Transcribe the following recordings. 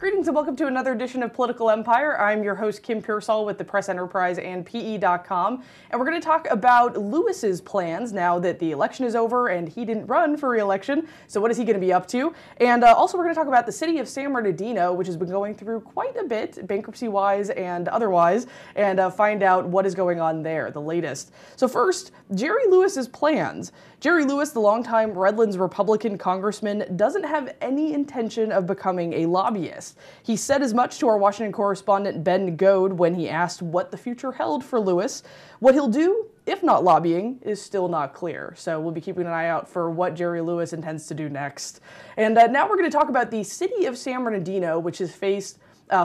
Greetings and welcome to another edition of Political Empire. I'm your host, Kim Pearsall with the Press Enterprise and PE.com. And we're going to talk about Lewis's plans now that the election is over and he didn't run for re-election. So what is he going to be up to? And also we're going to talk about the city of San Bernardino, which has been going through quite a bit, bankruptcy-wise and otherwise, and find out what is going on there, the latest. So first, Jerry Lewis's plans. Jerry Lewis, the longtime Redlands Republican congressman, doesn't have any intention of becoming a lobbyist. He said as much to our Washington correspondent Ben Goad when he asked what the future held for Lewis. What he'll do, if not lobbying, is still not clear. So we'll be keeping an eye out for what Jerry Lewis intends to do next. And now we're going to talk about the city of San Bernardino, which has faced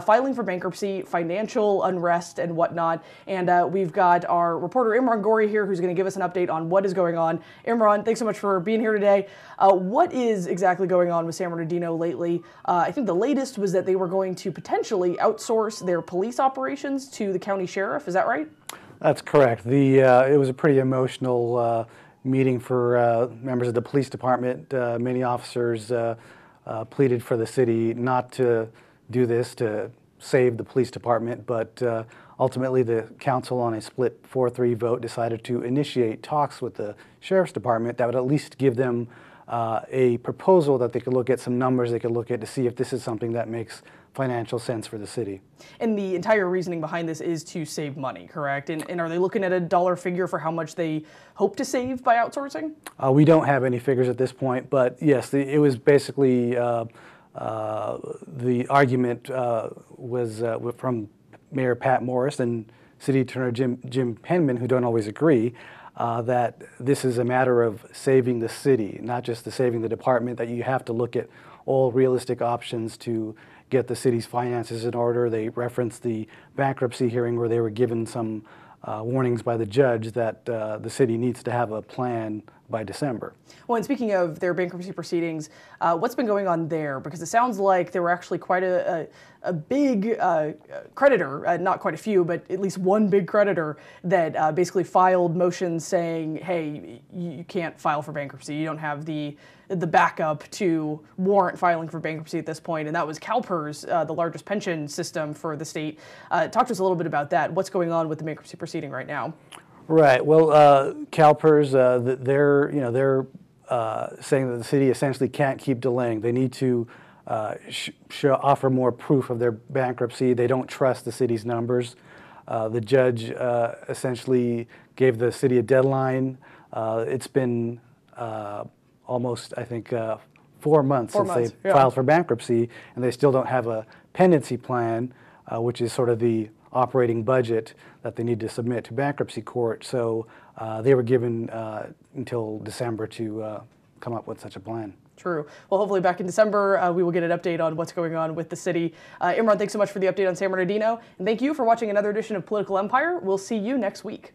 filing for bankruptcy, financial unrest, and whatnot. And we've got our reporter Imran Ghori here, who's going to give us an update on what is going on. Imran, thanks so much for being here today. What is exactly going on with San Bernardino lately? I think the latest was that they were going to potentially outsource their police operations to the county sheriff. Is that right? That's correct. It was a pretty emotional meeting for members of the police department. Many officers pleaded for the city not to do this to save the police department, but ultimately the council on a split 4-3 vote decided to initiate talks with the sheriff's department that would at least give them a proposal that they could look at, some numbers they could look at to see if this is something that makes financial sense for the city. And the entire reasoning behind this is to save money, correct? And are they looking at a dollar figure for how much they hope to save by outsourcing? We don't have any figures at this point, but yes, it was basically the argument was from Mayor Pat Morris and City Attorney Jim Penman, who don't always agree, that this is a matter of saving the city, not just saving the department, that you have to look at all realistic options to get the city's finances in order. They referenced the bankruptcy hearing where they were given some warnings by the judge that the city needs to have a plan by December. Well, and speaking of their bankruptcy proceedings, what's been going on there? Because it sounds like there were actually quite a big creditor, not quite a few, but at least one big creditor that basically filed motions saying, hey, you can't file for bankruptcy. You don't have the backup to warrant filing for bankruptcy at this point. And that was CalPERS, the largest pension system for the state. Talk to us a little bit about that. What's going on with the bankruptcy proceeding right now? Right. Well, CalPERS, they're saying that the city essentially can't keep delaying. They need to offer more proof of their bankruptcy. They don't trust the city's numbers. The judge essentially gave the city a deadline. It's been almost, I think, 4 months since they filed for bankruptcy, and they still don't have a pendency plan, which is sort of the operating budget that they need to submit to bankruptcy court. So they were given until December to come up with such a plan. True. Well, hopefully back in December, we will get an update on what's going on with the city. Imran, thanks so much for the update on San Bernardino. And thank you for watching another edition of Political Empire. We'll see you next week.